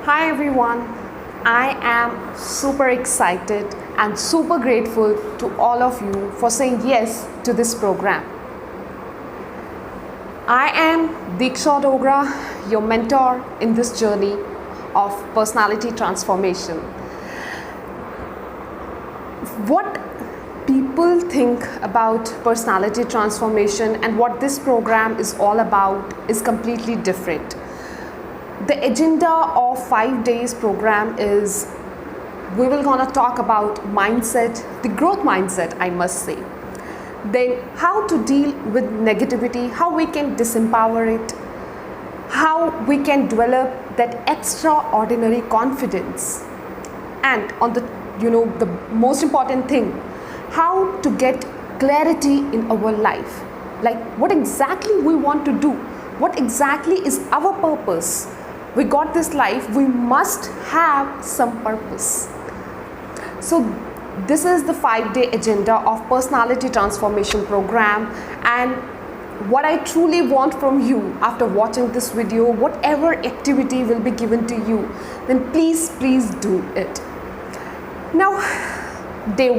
Hi everyone, I am super excited and super grateful to all of you for saying yes to this program. I am Diksha Dogra, your mentor in this journey of personality transformation. What people think about personality transformation and what this program is all about is completely different. The agenda of 5 days program is we will gonna talk about mindset, the growth mindset, I must say. Then how to deal with negativity, how we can disempower it, how we can develop that extraordinary confidence, and on the most important thing, how to get clarity in our life, like what exactly we want to do, what exactly is our purpose. We got this life, we must have some purpose. So this is the 5-day agenda of personality transformation program, and what I truly want from you after watching this video, whatever activity will be given to you, then please do it. Now, day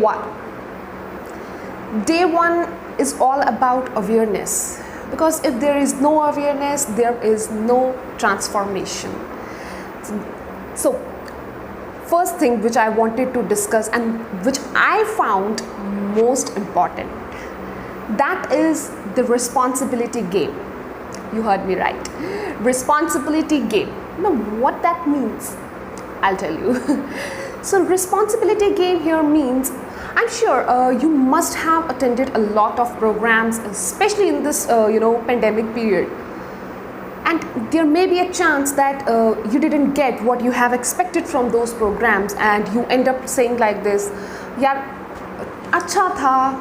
one is all about awareness, because if there is no awareness, there is no transformation. So first thing which I wanted to discuss and which I found most important, that is the responsibility game. You heard me right, responsibility game. Now what that means, I'll tell you. So responsibility game here means, I'm sure you must have attended a lot of programs, especially in this pandemic period, and there may be a chance that you didn't get what you have expected from those programs, and you end up saying like this, यार अच्छा था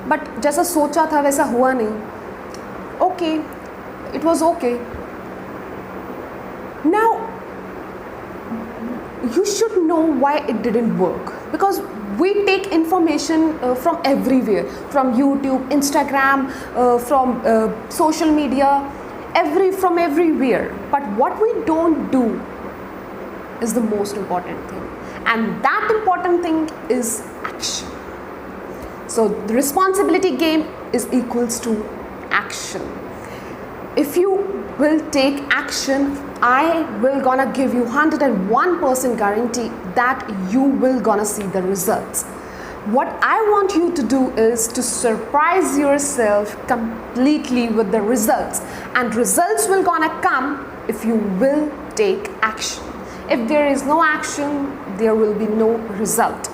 but जैसा सोचा था वैसा हुआ नहीं. Okay, it was okay. Now you should know why it didn't work, because we take information from everywhere, from YouTube, Instagram, from social media, from everywhere. But what we don't do is the most important thing, and that important thing is action. So the responsibility game is equals to action. If you will take action, I will gonna give you 101% guarantee that you will gonna see the results. What I want you to do is to surprise yourself completely with the results, and results will gonna come if you will take action. If there is no action, there will be no result.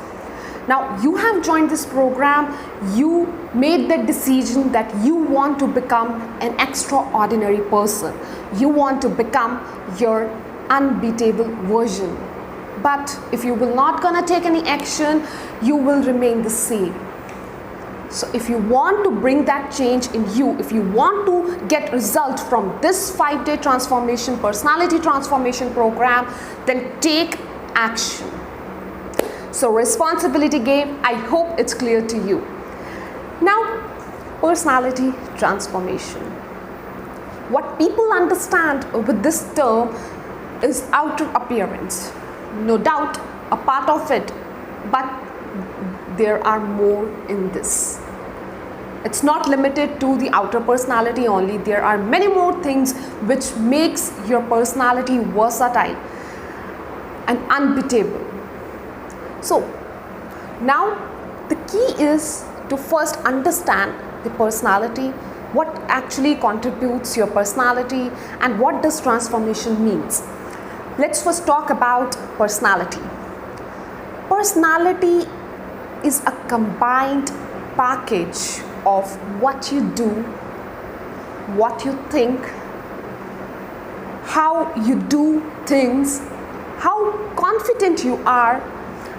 Now you have joined this program, you made the decision that you want to become an extraordinary person. You want to become your unbeatable version. But if you will not gonna take any action, you will remain the same. So if you want to bring that change in you, if you want to get results from this 5-day transformation, personality transformation program, then take action. So responsibility game, I hope it's clear to you. Now, personality transformation. What people understand with this term is outer appearance. No doubt a part of it, but there are more in this. It's not limited to the outer personality only. There are many more things which makes your personality versatile and unbeatable. So now the key is to first understand the personality, what actually contributes your personality, and what does transformation means. Let's first talk about personality. Personality is a combined package of what you do, what you think, how you do things, how confident you are,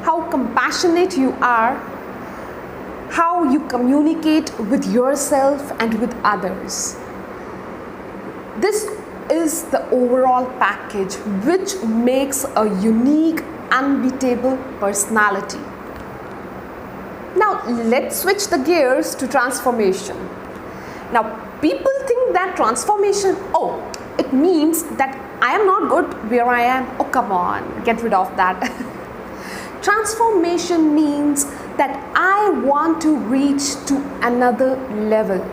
how compassionate you are, how you communicate with yourself and with others. This is the overall package which makes a unique, unbeatable personality. Now let's switch the gears to transformation. Now people think that transformation, it means that I am not good where I am. Oh, come on, get rid of that. Transformation means that I want to reach to another level.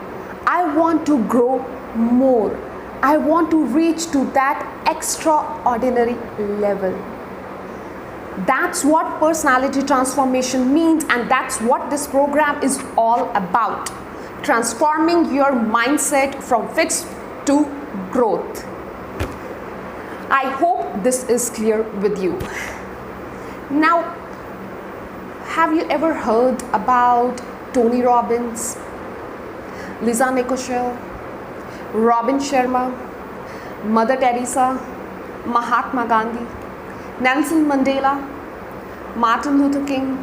I want to grow more. I want to reach to that extraordinary level. That's what personality transformation means, and that's what this program is all about. Transforming your mindset from fixed to growth. I hope this is clear with you. Now, have you ever heard about Tony Robbins, Lisa Nicosia, Robin Sharma, Mother Teresa, Mahatma Gandhi, Nelson Mandela, Martin Luther King?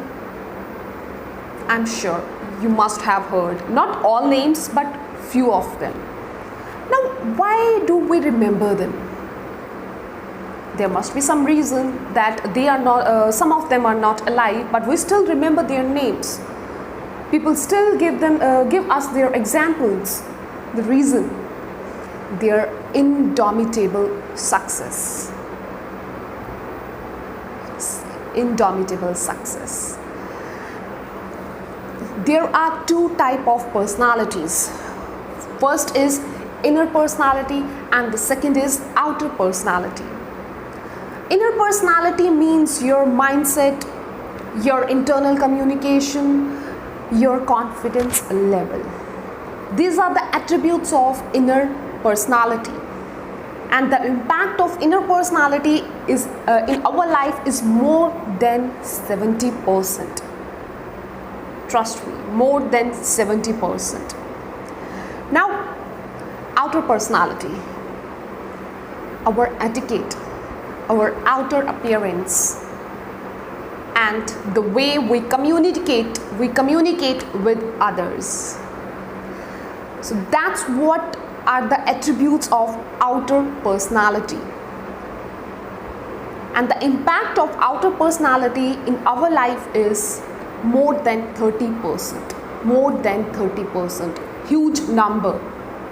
I'm sure you must have heard, not all names, but few of them. Now, why do we remember them? There must be some reason that they are not, some of them are not alive, but we still remember their names. People still give us their examples. The reason, their indomitable success. Indomitable success. There are two types of personalities. First is inner personality, and the second is outer personality. Inner personality means your mindset, your internal communication, your confidence level. These are the attributes of inner personality. And the impact of inner personality is in our life is more than 70%. Trust me, more than 70%. Now, outer personality, our etiquette, our outer appearance, and the way we communicate with others. So that's what are the attributes of outer personality. And the impact of outer personality in our life is more than 30%. More than 30%. Huge number,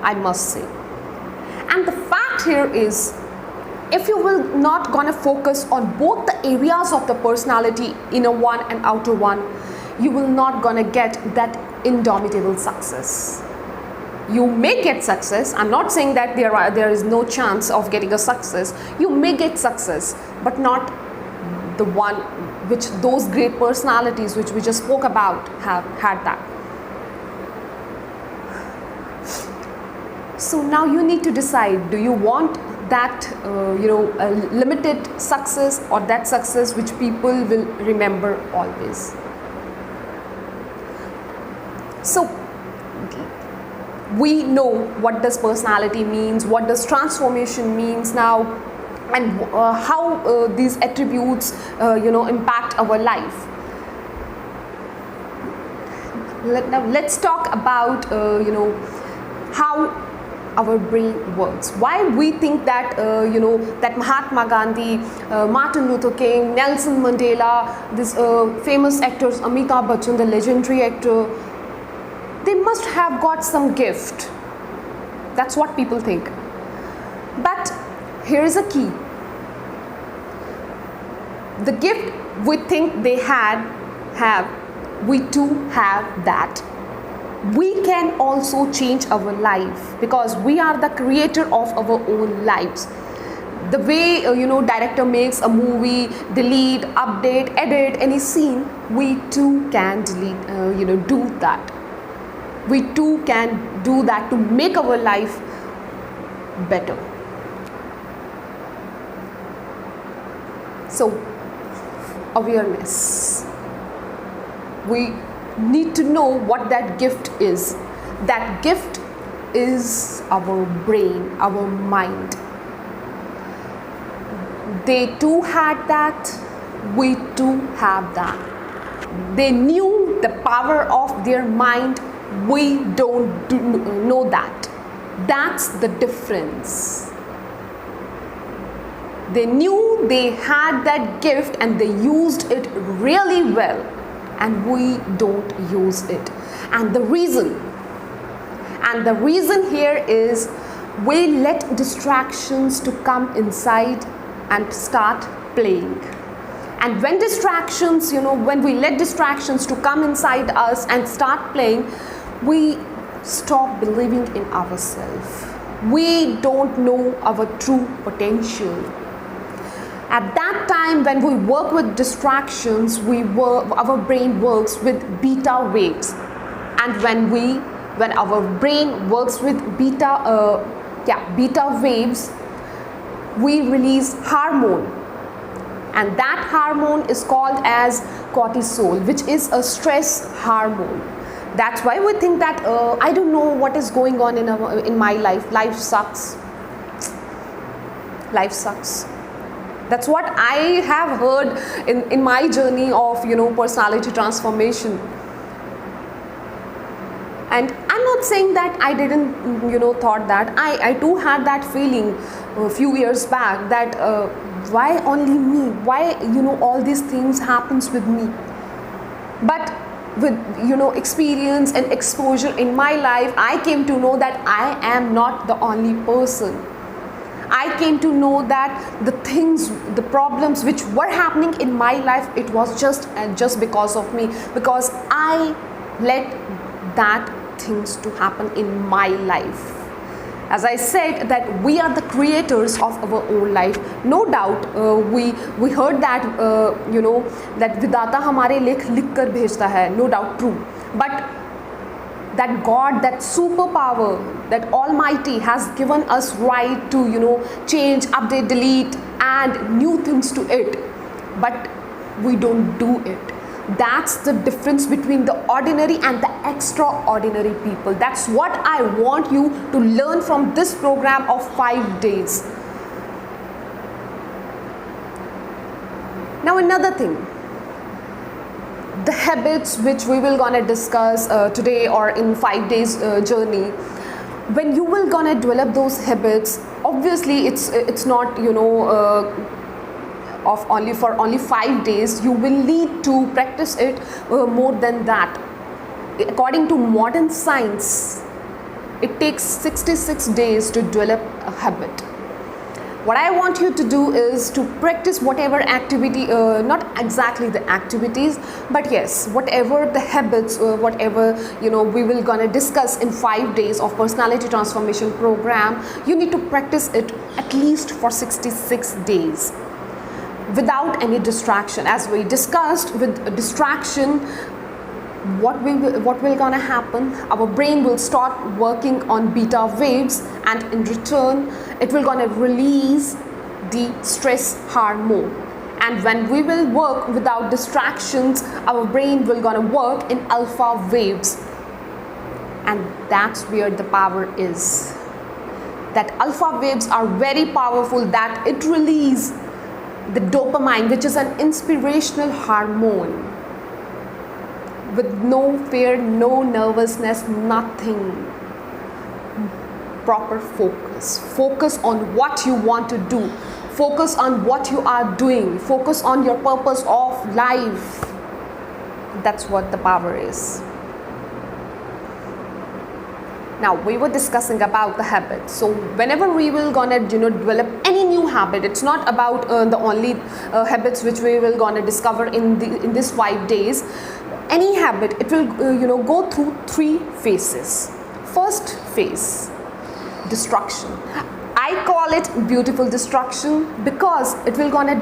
I must say. And the fact here is, if you will not gonna focus on both the areas of the personality, inner one and outer one, you will not gonna get that indomitable success. You may get success. I'm not saying that there is no chance of getting a success. You may get success, but not the one which those great personalities which we just spoke about have had that. So now you need to decide, do you want that a limited success, or that success which people will remember always? So we know what does personality means, what does transformation means now, and how these attributes impact our life. Now let's talk about how our brain works. Why we think that that Mahatma Gandhi, Martin Luther King, Nelson Mandela, this famous actors, Amitabh Bachchan, the legendary actor, they must have got some gift. That's what people think. But here is a key. The gift we think they have, we too have that. We can also change our life, because we are the creator of our own lives. The way director makes a movie, delete, update, edit any scene, we too can do that. We too can do that to make our life better. So, awareness. We need to know what that gift is. That gift is our brain, our mind. They too had that, we too have that. They knew the power of their mind, we don't know that. That's the difference. They knew they had that gift and they used it really well, and we don't use it. And the reason here is we let distractions to come inside and start playing. And when distractions, when we let distractions to come inside us and start playing, we stop believing in ourselves. We don't know our true potential. At that time, when we work with distractions, our brain works with beta waves. And when our brain works with beta waves, we release hormone, and that hormone is called as cortisol, which is a stress hormone. That's why we think that I don't know what is going on in my life. Life sucks. That's what I have heard in my journey of personality transformation. And I'm not saying that I didn't thought that. I too had that feeling a few years back that why only me? Why all these things happens with me? But with experience and exposure in my life, I came to know that I am not the only person. I came to know that the problems which were happening in my life, it was just because of me, because I let that things to happen in my life. As I said, that we are the creators of our own life. No doubt, we heard that that विधाता हमारे लेख लिख कर भेजता है. No doubt, true. But that God, that superpower, that Almighty has given us right to change, update, delete, and new things to it. But we don't do it. That's the difference between the ordinary and the extraordinary people. That's what I want you to learn from this program of 5 days. Now another thing, the habits which we will gonna discuss today or in 5 days journey. When you will gonna develop those habits, obviously it's not of only 5 days. You will need to practice it more than that. According to modern science, it takes 66 days to develop a habit. What I want you to do is to practice whatever activity, not exactly the activities, but yes, whatever the habits, whatever we will gonna discuss in 5 days of personality transformation program. You need to practice it at least for 66 days. Without any distraction. As we discussed, with distraction, what will gonna happen? Our brain will start working on beta waves, and in return it will gonna release the stress hormone. And when we will work without distractions, our brain will gonna work in alpha waves, and that's where the power is. That alpha waves are very powerful, that it release the dopamine, which is an inspirational hormone, with no fear, no nervousness, nothing. Proper focus on what you want to do, focus on what you are doing, focus on your purpose of life. That's what the power is. Now we were discussing about the habit. So whenever we will gonna develop any new habit, it's not about the only habits which we will gonna discover in this 5 days. Any habit, it will go through 3 phases. First phase, destruction. I call it beautiful destruction because it will gonna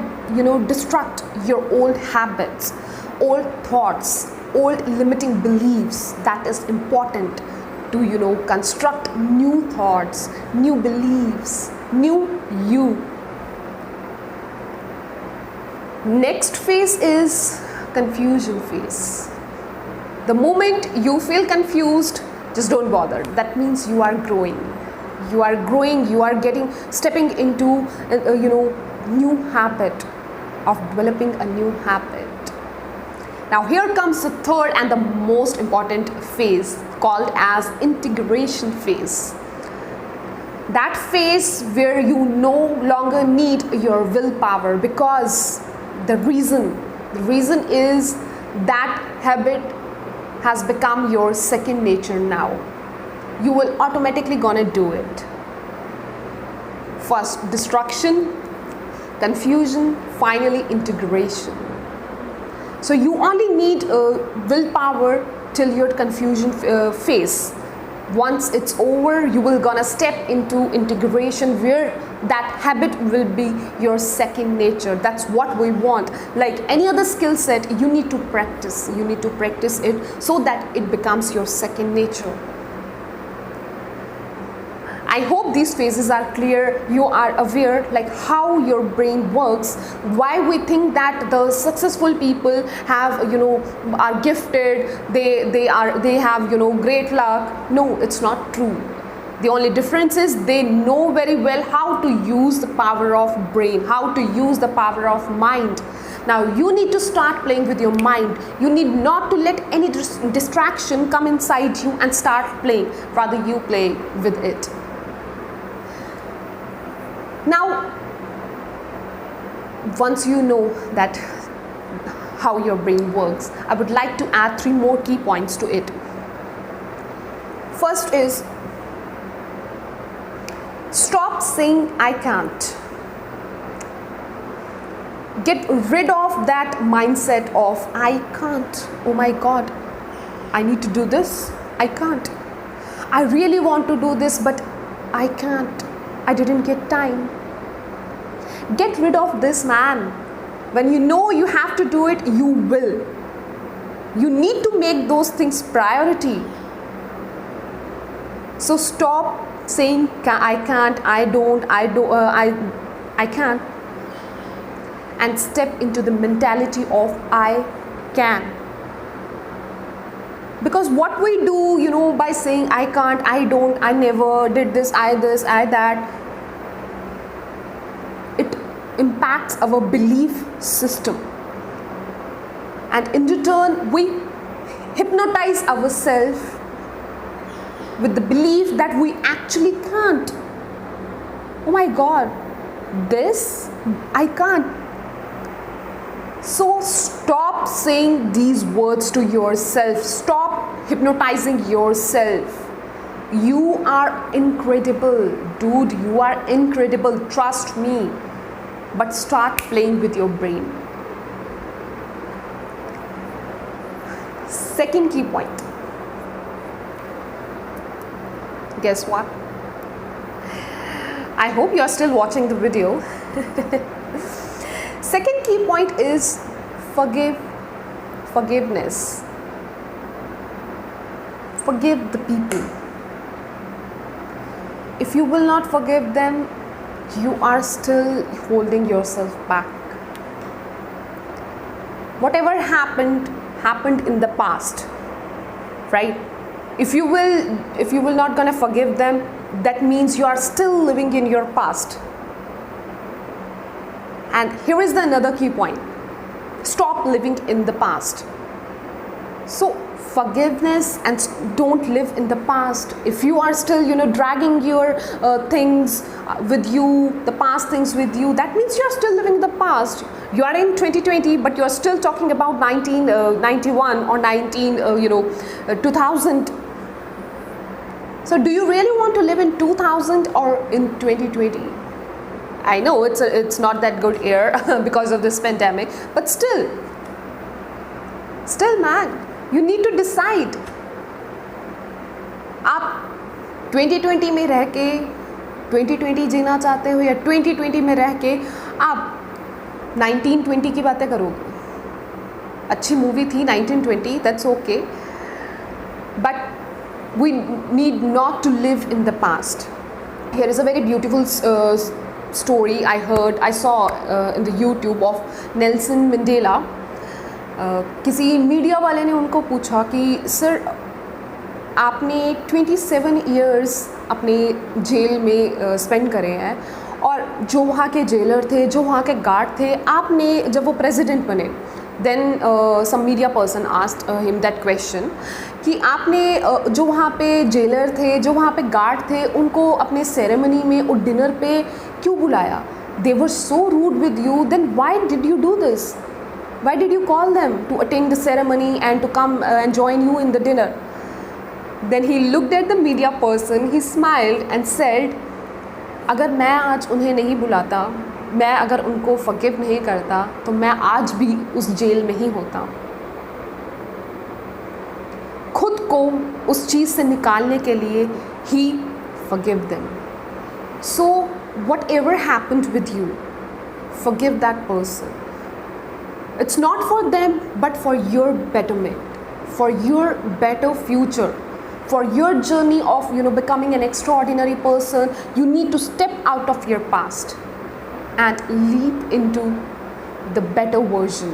destruct your old habits, old thoughts, old limiting beliefs. That is important to construct new thoughts, new beliefs, new you. Next phase is confusion phase. The moment you feel confused, just don't bother. That means you are growing. You are growing, you are stepping into new habit, of developing a new habit. Now here comes the third and the most important phase, called as integration phase. That phase where you no longer need your willpower, because the reason is that habit has become your second nature now. You will automatically gonna do it. First destruction, confusion, finally integration. So you only need willpower till your confusion phase. Once it's over, you will gonna step into integration, where that habit will be your second nature. That's what we want. Like any other skill set, you need to practice. You need to practice it so that it becomes your second nature. I hope these phases are clear. You are aware like how your brain works, why we think that the successful people have, are gifted, they have, great luck. No, it's not true. The only difference is they know very well how to use the power of brain, how to use the power of mind. Now you need to start playing with your mind. You need not to let any distraction come inside you and start playing. Rather you play with it. Now, once you know that how your brain works, I would like to add 3 more key points to it. First is, stop saying I can't. Get rid of that mindset of I can't. Oh my God, I need to do this. I can't. I really want to do this, but I can't. I didn't get time. Get rid of this, man. When you know you have to do it, you will. You need to make those things priority. So stop saying I can't, I don't, I can't, and step into the mentality of I can. Because what we do, by saying I can't, I don't, I never did this, I that, it impacts our belief system. And in return, we hypnotize ourselves with the belief that we actually can't. Oh my God, this, I can't. So stop saying these words to yourself. Stop hypnotizing yourself. You are incredible, dude. You are incredible. Trust me. But start playing with your brain. Second key point. Guess what? I hope you are still watching the video. Second key point is forgiveness. Forgive the people. If you will not forgive them, you are still holding yourself back. Whatever happened in the past, right? If you will not gonna forgive them, that means you are still living in your past. And here is another key point. Stop living in the past. So forgiveness, and don't live in the past. If you are still dragging your things with you, the past things with you, that means you are still living in the past. You are in 2020, but you are still talking about 1991 or 2000. So do you really want to live in 2000 or in 2020? I know it's not that good year because of this pandemic, but still man, you need to decide. आप 2020 में रह के 2020 जीना चाहते हो या 2020 में रह के आप 1920 की बातें करोगे. अच्छी मूवी थी 1920, that's okay, but we need not to live in the past. Here is a very beautiful story I saw in the YouTube of Nelson Mandela. किसी मीडिया वाले ने उनको पूछा कि सर आपने 27 इयर्स अपने जेल में स्पेंड करे हैं, और जो वहाँ के जेलर थे, जो वहाँ के गार्ड थे, आपने जब वो प्रेसिडेंट बने, then some media person asked him that question कि आपने जो वहाँ पे जेलर थे, जो वहाँ पे गार्ड थे, उनको अपने सेरेमनी में और डिनर पे क्यों बुलाया? They were so rude with you, then why did you do this? Why did you call them to attend the ceremony and to come and join you in the dinner? Then he looked at the media person, he smiled and said, अगर मैं आज उन्हें नहीं बुलाता, मैं अगर उनको forgive नहीं करता, तो मैं आज भी उस जेल में ही होता। खुद को उस चीज़ से निकालने के लिए ही forgive them. So whatever happened with you, forgive that person. It's not for them, but for your betterment, for your better future, for your journey of becoming an extraordinary person. You need to step out of your past and leap into the better version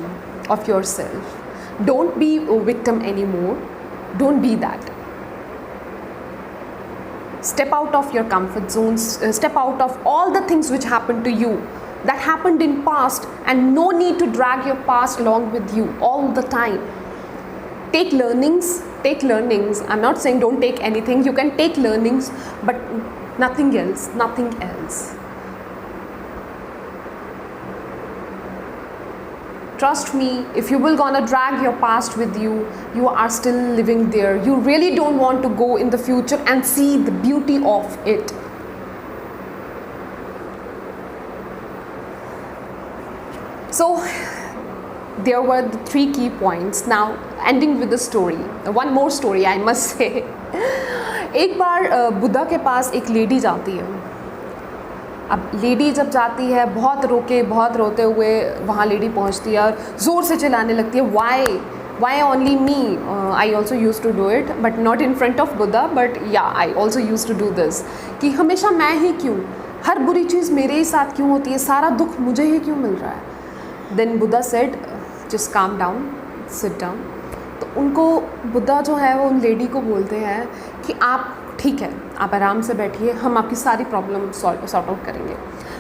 of yourself. Don't be a victim anymore. Don't be that. Step out of your comfort zones, step out of all the things which happened to you, that happened in past, and no need to drag your past along with you all the time. Take learnings. I'm not saying don't take anything. You can take learnings, but nothing else. Trust me, if you will gonna drag your past with you, you are still living there. You really don't want to go in the future and see the beauty of it. So there were the 3 key points. Now ending with the story, one more story I must say. एक बार बुद्धा के पास एक lady जाती है। अब lady जब जाती है, बहुत रोते हुए वहाँ लेडी पहुँचती है और ज़ोर से चिल्लाने लगती है, why only me. I also use to do it, but not in front of Buddha, but yeah I also use to do this, कि हमेशा मैं ही क्यों, हर बुरी चीज़ मेरे ही साथ क्यों होती है, सारा दुख मुझे ही क्यों मिल रहा है। Then Buddha said, just calm down, sit down. तो उनको बुद्धा जो है वो उन लेडी को बोलते हैं कि आप ठीक है, आप आराम से बैठिए, हम आपकी सारी प्रॉब्लम सॉर्ट आउट करेंगे,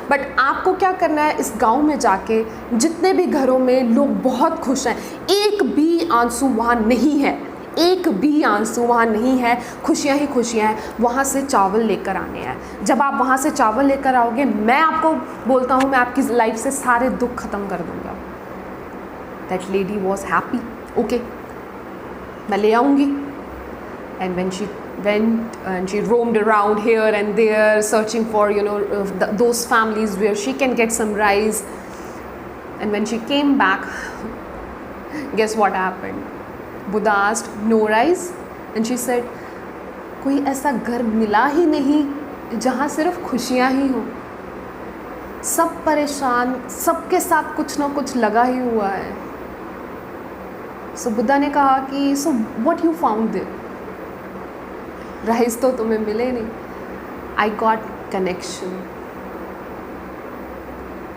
बट आपको क्या करना है, इस गांव में जाके जितने भी घरों में लोग बहुत खुश हैं, एक भी आंसू वहाँ नहीं है, एक भी आंसू वहाँ नहीं है, खुशियाँ ही खुशियाँ हैं, वहाँ से चावल लेकर आने हैं। जब आप वहाँ से चावल लेकर आओगे, मैं आपको बोलता हूँ, मैं आपकी लाइफ से सारे दुख ख़त्म कर दूँगा। That lady was happy, okay मैं ले आऊँगी। And when she went and she roamed around here and there searching for those families where she can get some rice, and when she came back, guess what happened? Buddha asked, no rice? And she said, कोई ऐसा घर मिला ही नहीं जहाँ सिर्फ खुशियाँ ही हो, सब परेशान, सबके साथ कुछ ना कुछ लगा ही हुआ है। So बुद्धा ने कहा कि so what you found there? Rice तो तुम्हें मिले नहीं। I got connection,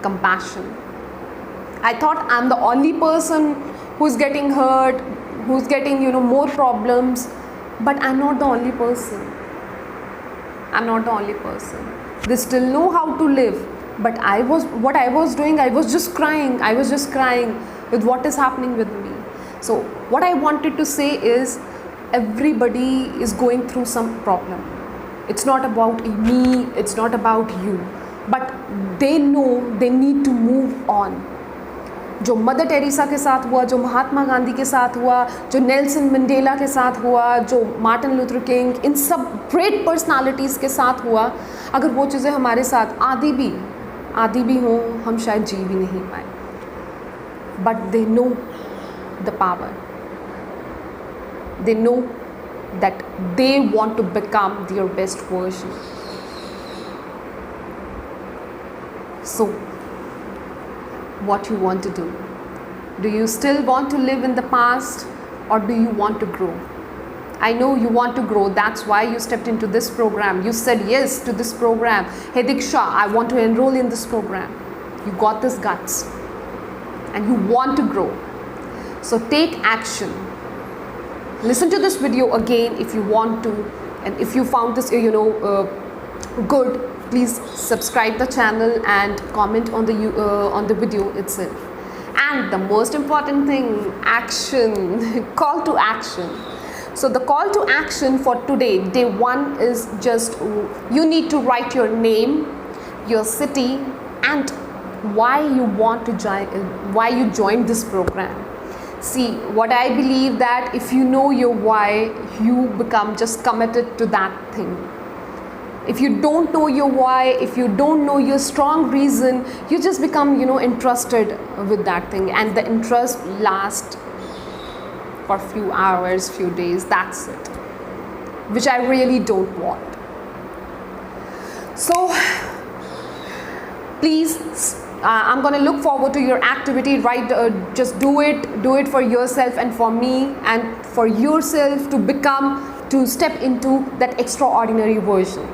compassion. I thought I'm the only person who's getting hurt, who's getting more problems, but I'm not the only person. I'm not the only person. They still know how to live, but what I was doing, I was just crying. I was just crying with what is happening with me. So what I wanted to say is, everybody is going through some problem. It's not about me, it's not about you, but they know they need to move on. जो mother Teresa के साथ हुआ, जो महात्मा गांधी के साथ हुआ, जो Nelson Mandela के साथ हुआ, जो मार्टिन लूथर किंग, इन सब ग्रेट पर्सनालिटीज़ के साथ हुआ, अगर वो चीज़ें हमारे साथ आदि भी हों, हम शायद जी भी नहीं पाए। But they know the power. They know that they want to become their best version. So, what you want to do? Do you still want to live in the past, or do you want to grow? I know you want to grow. That's why you stepped into this program. You said yes to this program. Hey Diksha, I want to enroll in this program. You got this guts, and you want to grow. So take action. Listen to this video again if you want to, and if you found this good, please subscribe the channel and comment on the video itself. And the most important thing, action. Call to action. So the call to action for today, day 1, is just you need to write your name, your city, and why you want to why you joined this program. See, what I believe, that if you know your why, you become just committed to that thing. If you don't know your why, if you don't know your strong reason, you just become, interested with that thing, and the interest lasts for few hours, few days, that's it, which I really don't want. So please, I'm going to look forward to your activity, right? Just do it for yourself and for me and for yourself to step into that extraordinary version.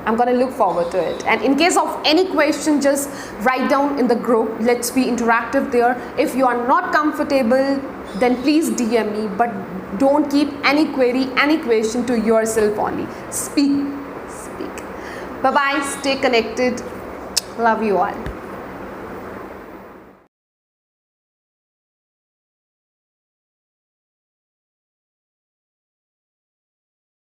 I'm going to look forward to it. And in case of any question, just write down in the group. Let's be interactive there. If you are not comfortable, then please DM me, but don't keep any query, any question to yourself only. Speak. Bye bye. Stay connected. Love you all.